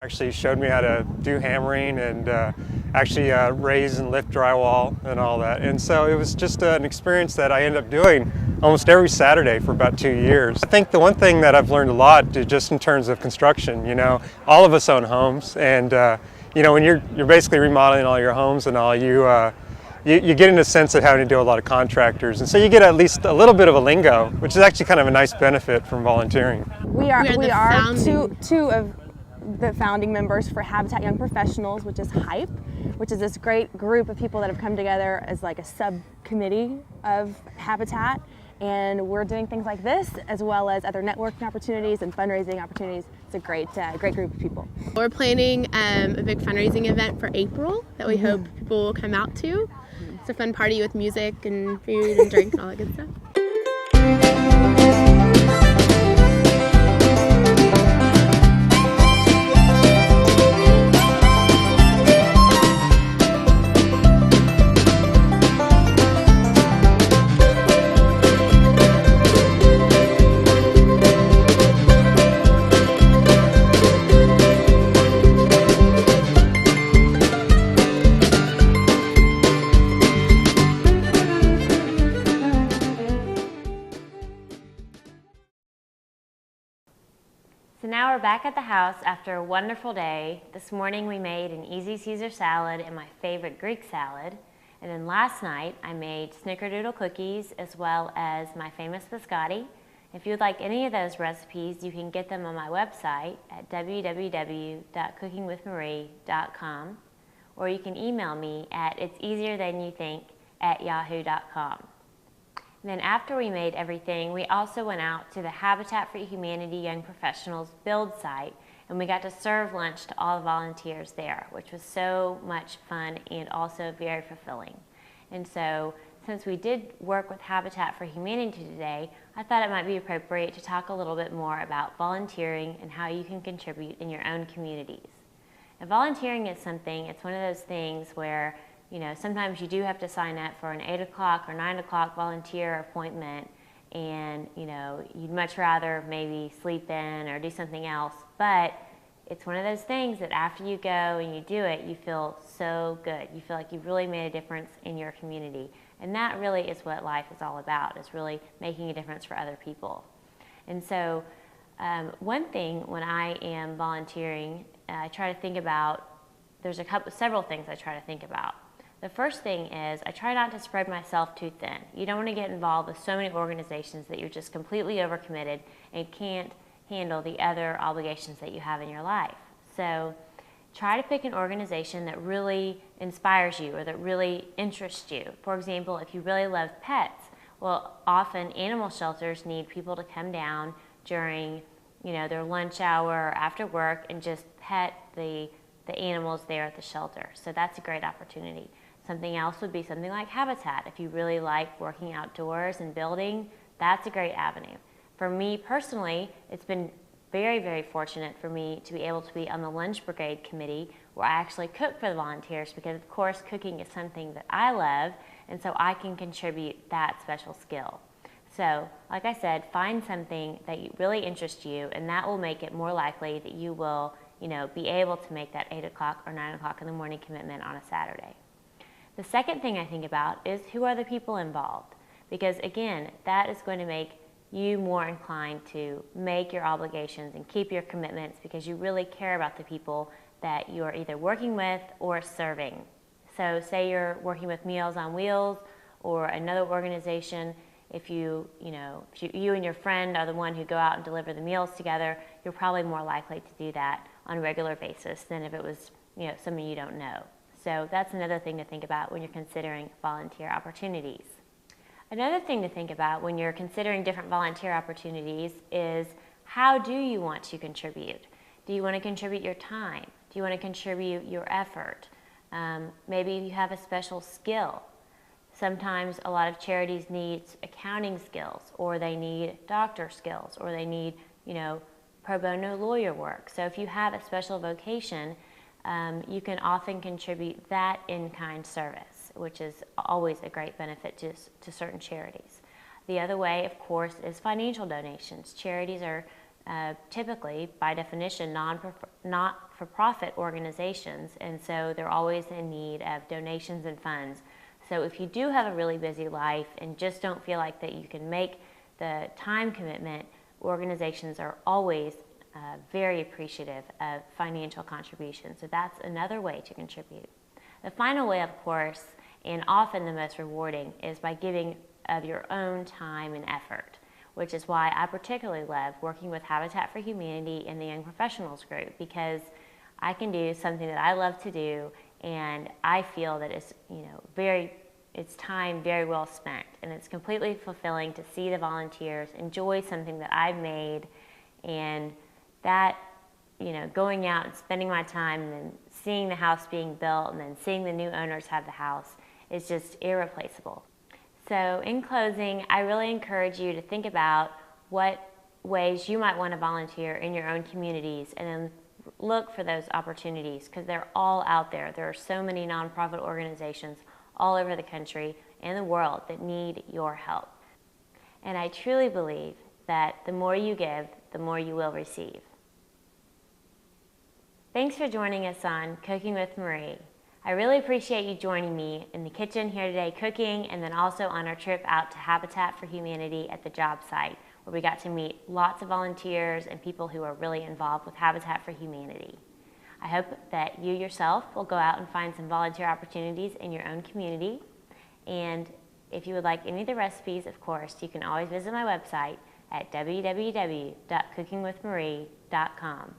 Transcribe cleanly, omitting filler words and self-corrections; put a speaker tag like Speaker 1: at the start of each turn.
Speaker 1: Actually showed me how to do hammering and actually raise and lift drywall and all that. And so it was just an experience that I ended up doing almost every Saturday for about 2 years. I think the one thing that I've learned a lot just in terms of construction, you know, all of us own homes, and you know, when you're basically remodeling all your homes and all, you get in a sense of having to deal with a lot of contractors, and so you get at least a little bit of a lingo, which is actually kind of a nice benefit from volunteering.
Speaker 2: We are two of the founding members for Habitat Young Professionals, which is HYPE, which is this great group of people that have come together as like a subcommittee of Habitat, and we're doing things like this as well as other networking opportunities and fundraising opportunities. It's a great group of people.
Speaker 3: We're planning a big fundraising event for April that we hope people will come out to. It's a fun party with music and food and drink and all that good stuff.
Speaker 4: So now we're back at the house after a wonderful day. This morning we made an easy Caesar salad and my favorite Greek salad. And then last night I made snickerdoodle cookies as well as my famous biscotti. If you would like any of those recipes, you can get them on my website at www.cookingwithmarie.com, or you can email me at itseasierthanyouthink@yahoo.com. And then after we made everything, we also went out to the Habitat for Humanity Young Professionals build site, and we got to serve lunch to all the volunteers there, which was so much fun and also very fulfilling. And so since we did work with Habitat for Humanity today, I thought it might be appropriate to talk a little bit more about volunteering and how you can contribute in your own communities. And volunteering is something, it's one of those things where, you know, sometimes you do have to sign up for an 8 o'clock or 9 o'clock volunteer appointment, and you know, you'd much rather maybe sleep in or do something else, but it's one of those things that after you go and you do it, you feel so good. You feel like you've really made a difference in your community, and that really is what life is all about, is really making a difference for other people. And so one thing when I am volunteering, I try to think about, there's several things I try to think about. The first thing is I try not to spread myself too thin. You don't want to get involved with so many organizations that you're just completely overcommitted and can't handle the other obligations that you have in your life. So try to pick an organization that really inspires you or that really interests you. For example, if you really love pets, well, often animal shelters need people to come down during, you know, their lunch hour or after work and just pet the animals there at the shelter. So that's a great opportunity. Something else would be something like Habitat. If you really like working outdoors and building, that's a great avenue. For me personally, it's been very, very fortunate for me to be able to be on the Lunch Brigade Committee, where I actually cook for the volunteers, because of course cooking is something that I love, and so I can contribute that special skill. So, like I said, find something that really interests you, and that will make it more likely that you will, you know, be able to make that 8 o'clock or 9 o'clock in the morning commitment on a Saturday. The second thing I think about is who are the people involved, because again, that is going to make you more inclined to make your obligations and keep your commitments, because you really care about the people that you are either working with or serving. So say you're working with Meals on Wheels or another organization, if you and your friend are the one who go out and deliver the meals together, you're probably more likely to do that on a regular basis than if it was, you know, someone you don't know. So that's another thing to think about when you're considering volunteer opportunities. Another thing to think about when you're considering different volunteer opportunities is, how do you want to contribute? Do you want to contribute your time? Do you want to contribute your effort? Maybe you have a special skill. Sometimes a lot of charities need accounting skills, or they need doctor skills, or they need, you know, pro bono lawyer work. So if you have a special vocation, you can often contribute that in-kind service, which is always a great benefit to certain charities. The other way, of course, is financial donations. Charities are typically, by definition, not not-for-profit organizations, and so they're always in need of donations and funds. So if you do have a really busy life and just don't feel like that you can make the time commitment, organizations are always very appreciative of financial contributions. So that's another way to contribute. The final way, of course, and often the most rewarding, is by giving of your own time and effort, which is why I particularly love working with Habitat for Humanity and the Young Professionals group, because I can do something that I love to do, and I feel that it's, it's time very well spent, and it's completely fulfilling to see the volunteers enjoy something that I've made, and that, going out and spending my time and then seeing the house being built and then seeing the new owners have the house is just irreplaceable. So in closing, I really encourage you to think about what ways you might want to volunteer in your own communities, and then look for those opportunities, because they're all out there. There are so many nonprofit organizations all over the country and the world that need your help. And I truly believe that the more you give, the more you will receive. Thanks for joining us on Cooking with Marie. I really appreciate you joining me in the kitchen here today cooking, and then also on our trip out to Habitat for Humanity at the job site, where we got to meet lots of volunteers and people who are really involved with Habitat for Humanity. I hope that you yourself will go out and find some volunteer opportunities in your own community. And if you would like any of the recipes, of course, you can always visit my website at www.cookingwithmarie.com.